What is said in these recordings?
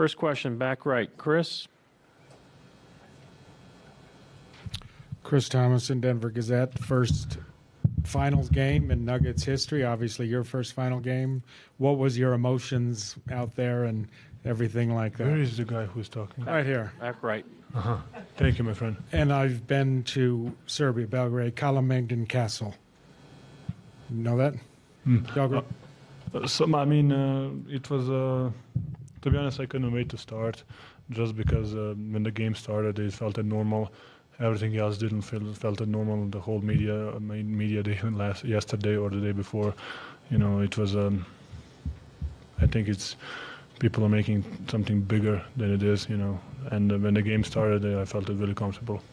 First question, back right. Chris? Chris Thomas in Denver Gazette. First finals game in Nuggets history. Obviously, your first final game. What was your emotions out there and everything like that? Where is the guy who's talking? Right here. Back right. Thank you, my friend. And I've been to Serbia, Belgrade, Kalemegdan Castle. You know that? Belgrade? It was, to be honest, I couldn't wait to start just because when the game started, it felt normal. Everything else didn't felt normal. The whole media day yesterday or the day before, it was. I think it's people are making something bigger than it is, And when the game started, I felt it really comfortable.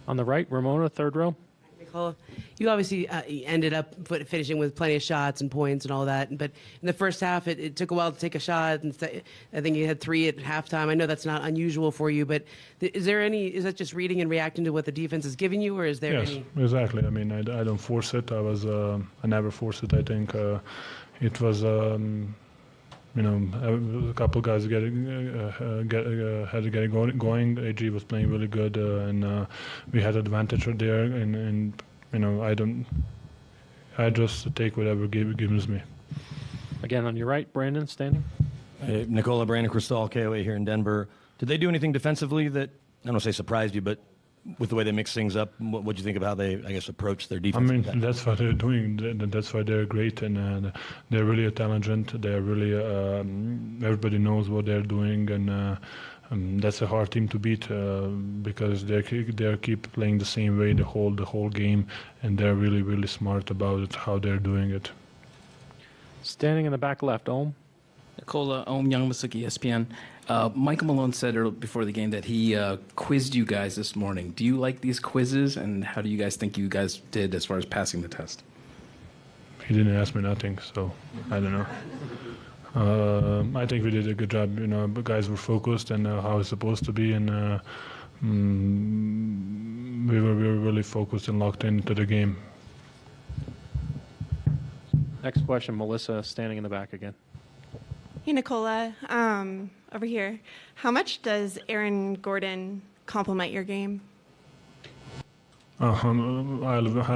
On the right, Ramona, third row. Nikola, you obviously ended up finishing with plenty of shots and points and all that. But in the first half, it took a while to take a shot. And I think you had 3 at halftime. I know that's not unusual for you, but is that just reading and reacting to what the defense is giving you, or is there any? Yes, exactly. I don't force it. I never force it. I think it was. A couple guys had to get it going. AG was playing really good, and we had advantage there. And I just take whatever gives me. Again, on your right, Brandon, standing. Hey, Nikola, Brandon Cristal, KOA here in Denver. Did they do anything defensively that, I don't want to say surprised you, but with the way they mix things up, what do you think of how they, approach their defense? That's what they're doing. That's why they're great, and they're really intelligent. They're really everybody knows what they're doing, and that's a hard team to beat because they keep playing the same way the whole game, and they're really, really smart about it, how they're doing it. Standing in the back left, Ohm. Nikola, Ohm Youngmasuk, ESPN. Michael Malone said before the game that he quizzed you guys this morning. Do you like these quizzes, and how do you guys think you guys did as far as passing the test? He didn't ask me nothing, so I don't know. I think we did a good job. The guys were focused and how it's supposed to be, and we were really focused and locked into the game. Next question, Melissa, standing in the back again. Hey, Nikola, over here. How much does Aaron Gordon complement your game? I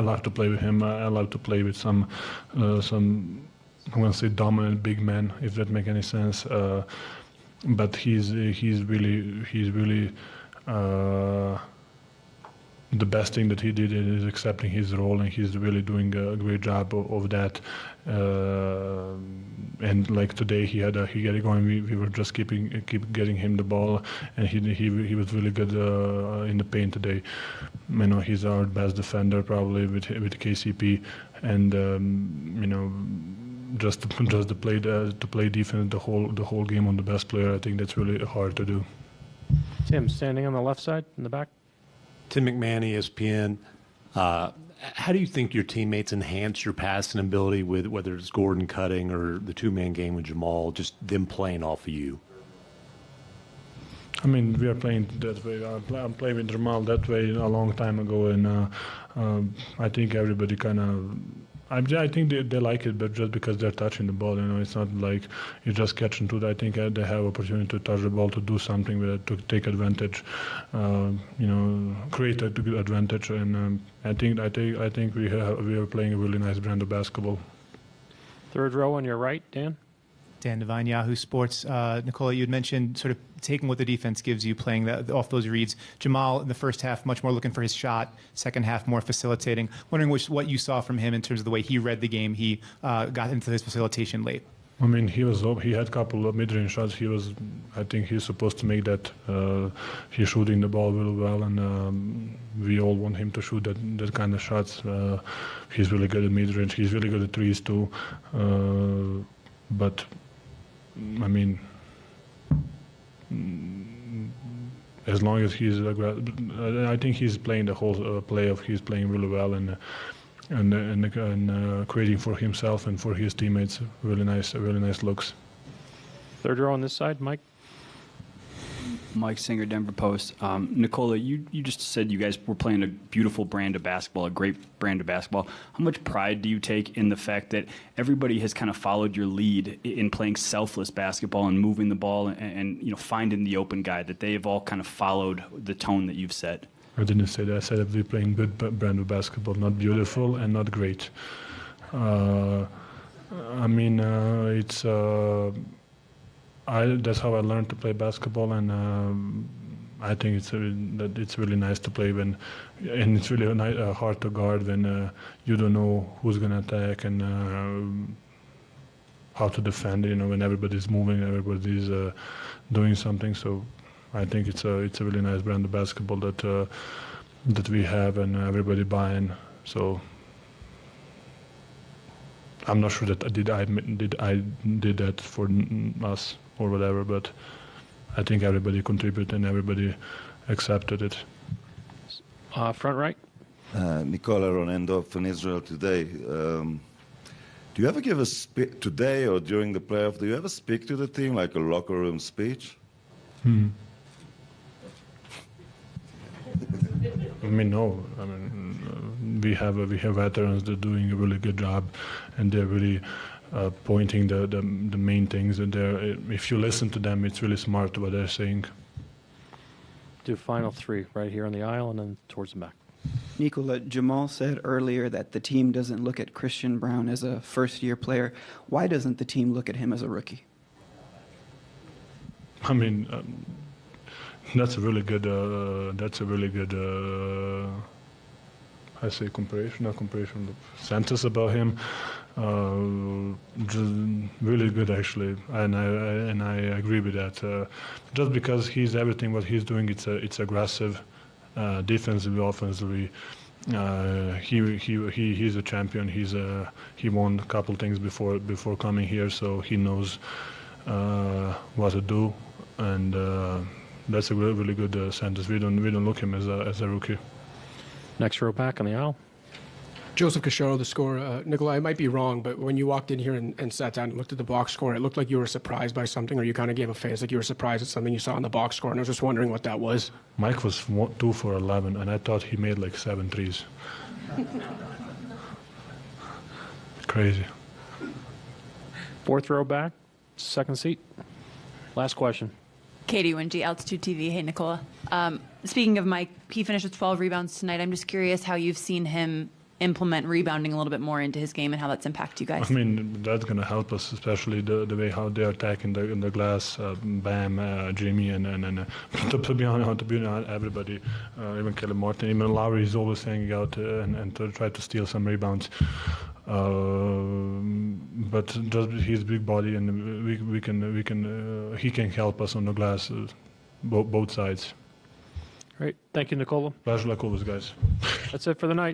love to play with him. I love to play with some I want to say dominant big man, if that makes any sense. But he's really the best thing that he did is accepting his role, and he's really doing a great job of that. And like today, he got it going. We were just keep getting him the ball, and he was really good in the paint today. He's our best defender probably with KCP, and just to play defense the whole game on the best player. I think that's really hard to do. Tim, standing on the left side in the back. Tim McMahon, ESPN. How do you think your teammates enhance your passing ability with whether it's Gordon cutting or the two-man game with Jamal, just them playing off of you? We are playing that way. I'm playing with Jamal that way a long time ago, and I think everybody kind of. I think they like it, but just because they're touching the ball, it's not like you just catch into it. I think they have opportunity to touch the ball, to do something with it, to take advantage, create a good advantage. And I think we are playing a really nice brand of basketball. Third row on your right, Dan. Dan Devine, Yahoo Sports. Nikola, you had mentioned sort of taking what the defense gives you, playing off those reads. Jamal, in the first half, much more looking for his shot. Second half, more facilitating. Wondering what you saw from him in terms of the way he read the game. He got into his facilitation late. He had a couple of mid-range shots. I think he's supposed to make that. He's shooting the ball really well, and we all want him to shoot that kind of shots. He's really good at mid-range. He's really good at threes too. But as long as he's, I think he's playing the whole playoff. He's playing really well and creating for himself and for his teammates really nice looks. Third row on this side, Mike. Mike Singer, Denver Post. Nikola, you just said you guys were playing a beautiful brand of basketball, a great brand of basketball. How much pride do you take in the fact that everybody has kind of followed your lead in playing selfless basketball and moving the ball and finding the open guy, that they have all kind of followed the tone that you've set? I didn't say that. I said that we're playing good brand of basketball, not beautiful and not great. It's that's how I learned to play basketball, and I think it's really nice to play and it's really hard to guard when you don't know who's gonna attack and how to defend. When everybody's moving, everybody's doing something. So I think it's a really nice brand of basketball that we have and everybody buying. So I'm not sure that I did that for us or whatever, but I think everybody contributed and everybody accepted it. Front right. Nikola Ronendo from Israel Today. Do you ever give a speech today or during the playoff? Do you ever speak to the team like a locker room speech? No. We have veterans that are doing a really good job, and they're really pointing the main things. And if you listen to them, it's really smart what they're saying. Do final three right here on the aisle and then towards the back. Nikola, Jamal said earlier that the team doesn't look at Christian Braun as a first-year player. Why doesn't the team look at him as a rookie? That's a really good. I say comparison, sentence about him. Just really good actually, and I agree with that. Just because he's everything what he's doing, it's aggressive, defensively, offensively. He's a champion. He won a couple things before coming here, so he knows what to do, and that's a really good sentence. We don't look him as a rookie. Next row back on the aisle. Joseph Cacharo, the scorer. Nikola, I might be wrong, but when you walked in here and sat down and looked at the box score, it looked like you were surprised by something, or you kind of gave a face like you were surprised at something you saw on the box score, and I was just wondering what that was. Mike was 2 for 11, and I thought he made like 7 threes. Crazy. Fourth row back, second seat. Last question. Katie Wingy, Altitude TV. Hey, Nikola. Speaking of Mike, he finished with 12 rebounds tonight. I'm just curious how you've seen him implement rebounding a little bit more into his game and how that's impacted you guys. That's going to help us, especially the way how they're attacking the glass. Bam, Jimmy, and to be honest, everybody, even Kelly Martin, even Lowry is always hanging out and to try to steal some rebounds. But just his big body, and he can help us on the glass, both sides. Great. Thank you, Nikola. Pleasure like always, guys. That's it for the night.